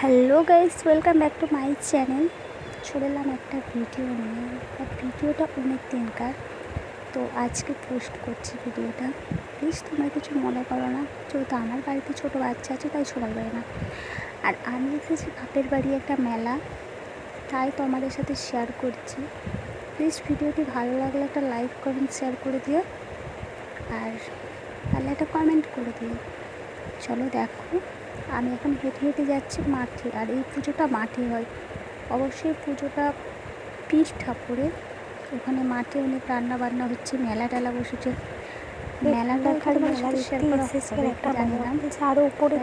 Hello guys, welcome back to my channel. চলে এলাম একটা ভিডিও নিয়ে। ভিডিওটা অনেক দিনকার, তো আজকে পোস্ট করছি ভিডিওটা। প্লিজ তোমরা কিছু মনে করো না, যেহেতু আমার বাড়িতে ছোটো বাচ্চা আছে তাই সবাই পারে না। আর আমি এসেছি বাপের বাড়ি একটা মেলা, তাই তোমাদের সাথে শেয়ার করছি। প্লিজ ভিডিওটি ভালো লাগলে একটা লাইক কমেন্ট শেয়ার করে দিও, আর তাহলে একটা কমেন্ট করে দিও। চলো দেখো, আমি এখন হেঁটে হেঁটে যাচ্ছি মাঠে। আর এই পুজোটা মাঠে হয়, অবশ্যই পুজোটা পীর ঠাকুরের। ওখানে মাঠে অনেক রান্না বান্না হচ্ছে, মেলা টেলা বসেছে। মেলাটা খালি শেয়ার করা হবে একটা জানি না, আরও উপরে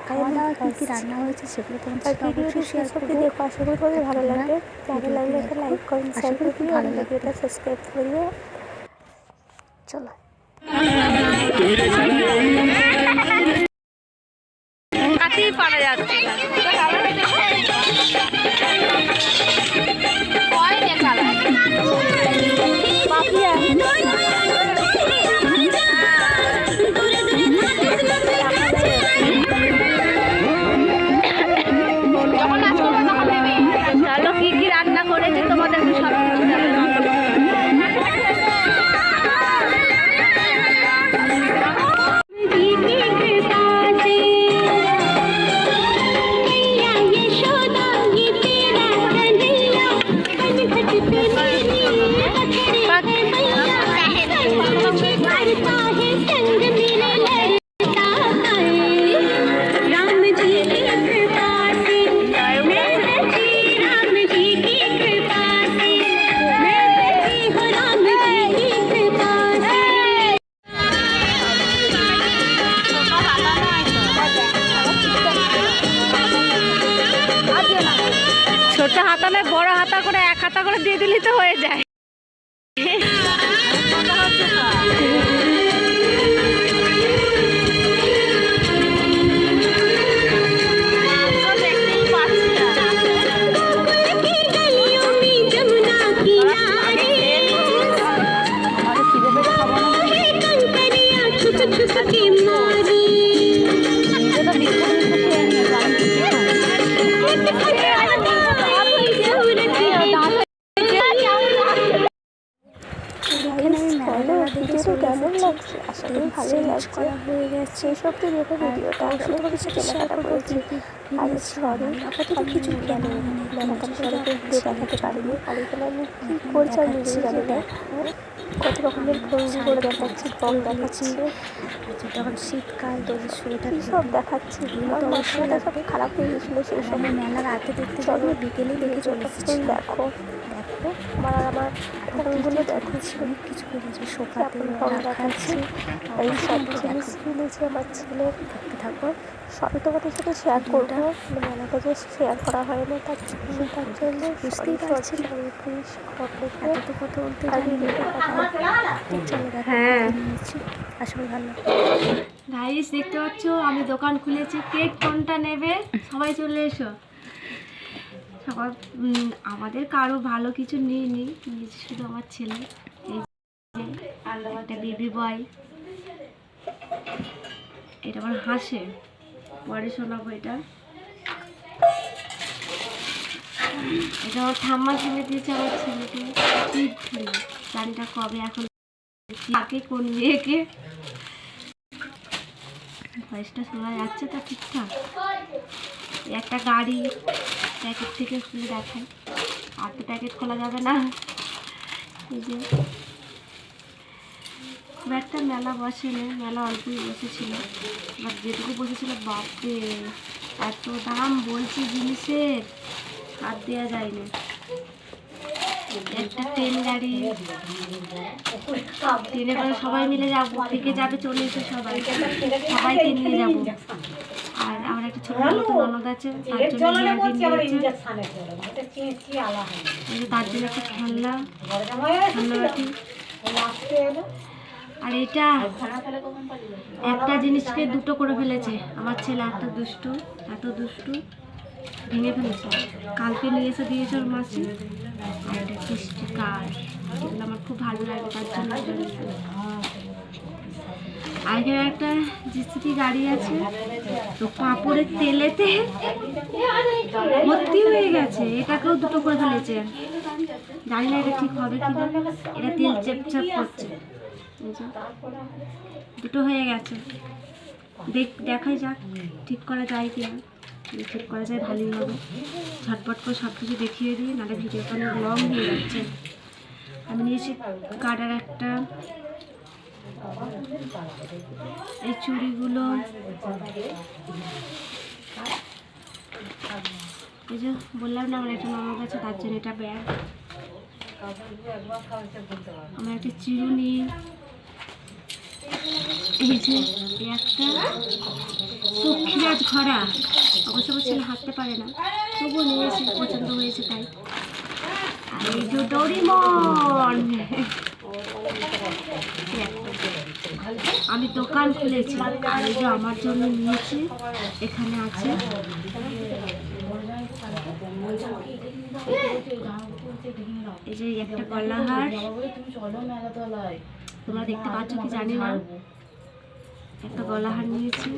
খাওয়া দাওয়া কী কী রান্না হয়েছে সেগুলো তোমার সাথে অবশ্যই শেয়ার করবো। আশা করি তোমাদের ভালো লাগবে। ভালো লাগলে একটা লাইক কমেন্ট শেয়ার করে দিও, ভালো লাগবে ভিডিওটা সাবস্ক্রাইব করে দিও। চলো কাটেই পারা যাচ্ছে না। চলো কি কি রান্না করেছে তোমাদেরকে সব ছোট হাতা নয়, বড় হাতা করে এক হাতা করে দিয়ে দিলেই তো হয়ে যায়। কেমন লাগছে? আশা করি ভালোই লাগছে। করা হয়ে গেছে সব তো দেখো ভিডিওটা আসলে তোমাদের সাথে কেনাকাটা করেছি। আর সরি আপাতত কিছু মেলাকাটা দেখাতে পারিনি, আর এখানে আমি কী করছি আমি নিজেই জানি না। কত রকমের ভঙ্গি করে দেখাচ্ছি, বং দেখাচ্ছি, যখন শীতকাল তোদের সোয়েটার সব দেখাচ্ছি। আমার মশলাটা সব খারাপ হয়ে গেছিলো সেই সময়। মেলা রাতে দেখতে চলো, বিকেলেই দেখে চলে এসেছি। দেখো দেখো আমার ফোনগুলো দেখাচ্ছি, অনেক কিছু করেছে, শোকাতে দেখাচ্ছি। এই সব জিনিস কিনেছি আমার ছেলে। দেখতে থাকো, সবই তোমাদের সাথে শেয়ার করবো। মেলাটা যে শেয়ার করা হয় না তার জন্য বুঝতেই পারছি না। প্লিজ এত তো কথা বলতে জানি চলো দেখো নিয়েছি, আসলে ভালো। গাইস দেখতে পাচ্ছ আমি দোকান খুলেছি, কেক কোনটা নেবে সবাই চলে এসো। সবাই আমাদের কারো ভালো কিছু নিইনি, নিয়েছি শুধু আমার ছেলে। এই যে একটা বেবি বয়, এটা আমার হাসে, পরে শোনাবো। এটা এটা আমার ঠাম্মা কিনে দিয়েছে আমার ছেলেকে। জানিটা কবে এখন কাকে কোন মেয়েকে ভয়েসটা শোনা যাচ্ছে তো ঠিকঠাক। একটা গাড়ি প্যাকেট থেকে খুলে দেখায়, আর তো প্যাকেট খোলা যাবে না। এই যে খুব একটা মেলা বসেনি, মেলা অল্পই বসেছিল, বাট যেটুকু বসেছিল বাপরে এত দাম বলছি জিনিসের, হাত দেওয়া যায়নি। একটা ট্রেন গাড়ি, ট্রেনে করে সবাই মিলে যাবো, থেকে যাবে চলে এসে সবাইকে নিয়ে যাবো। আর আমার একটা ছোট মতো ননদ আছে, তার জন্য তার জন্য একটা খেলনা বাটি। আর এটা একটা জিনিসকে দুটো করে ফেলেছে আমার ছেলে, এত দুষ্টু ভেঙে ফেলেছে। কালকে নিয়ে এসে দিয়েছে ওর মাসি। আর এটা স্টিকার, এগুলো আমার খুব ভালো লাগে, তার জন্য আর এখানে একটা জিসিপি গাড়ি আছে, তো পাঁপড়ের তেলেতে ভর্তি হয়ে গেছে, এটাকেও দুটো করে ফেলেছে। জানি না এটা ঠিক হবে কিনা, এটা তেল চেপচাপ করছে। এই যে, দুটো হয়ে গেছে, দেখাই যাক ঠিক করা যায় কিনা। যদি ঠিক করা যায় ভালোই হবে, ঝটপট করে সব কিছু দেখিয়ে দিই, নাহলে ভিডিওটা অনেক লং হয়ে যাচ্ছে। আমি নিয়েছি কাটার একটা, এই চুড়িগুলো, এই যে বললাম না আমার একটা মামা গেছে, তার জন্য এটা ব্যাগ, আমার একটা চিরুনি, এই যে একটা সখীরাজ ঘোড়া, অবশ্য ছেলে হাঁটতে পারে না, তবুও নিয়েছে, পছন্দ হয়েছে তাই। আর এই যে ডোরিমন, আমি দোকান খুলেছি, আর এই যে আমার জন্য নিয়েছি, এখানে আছে এই যে একটা গলাহার, তোমরা দেখতে পাচ্ছ কি জানি না, একটা গলাহার নিয়েছি।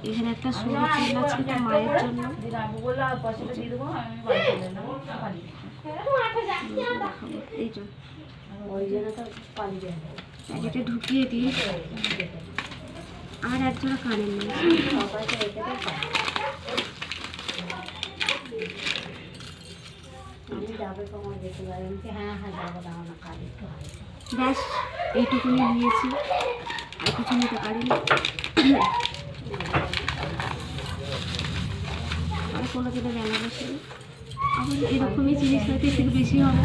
এখানে একটা সরু চেন আছে, এটা মায়ের জন্য। এই যে প্যাকেটে ঢুকিয়ে দিই। আর এক জোড়া কানের নিয়েছি। ব্যাস এইটুকুনি নিয়েছি, আর কিছু নিতে পারিনি। আর কোনো দিনে বেলা বসে আবার এরকমই জিনিস হয়তো একটু বেশি হবে।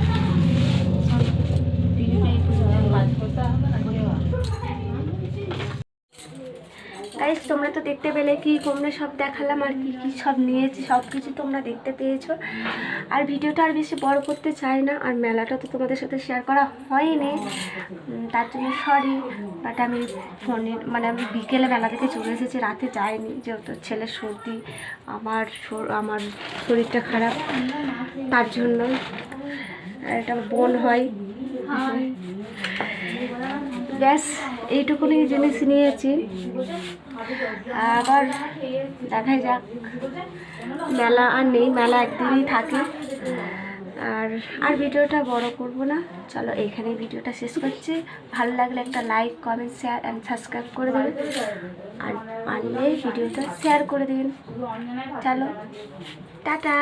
গাইস, তোমরা তো দেখতে পেলে কি তোমরা সব দেখালাম, আর কি কি সব নিয়েছি, সব কিছু তোমরা দেখতে পেয়েছো। আর ভিডিওটা আর বেশি বড় করতে চাই না, আর মেলাটা তো তোমাদের সাথে শেয়ার করা হয়নি, তার জন্য সরি। বাট আমি মানে আমি বিকেলে মেলা থেকে চলে এসেছি, রাতে যাইনি, যেহেতু ছেলের সর্দি, আমার শরীরটা খারাপ, তার জন্য। আর এটা বোন হয়। ব্যাস এইটুকুনি জিনিস নিয়েছি, আবার দেখাই যাক। মেলা আর নেই, মেলা একদিনই থাকে। আর ভিডিওটা বড় করব না, চলো এইখানেই ভিডিওটা শেষ করছি। ভালো লাগলে একটা like, comment, share and subscribe করে দেবেন, আর পারলে ভিডিওটা শেয়ার করে দেবেন। চলো টাটা।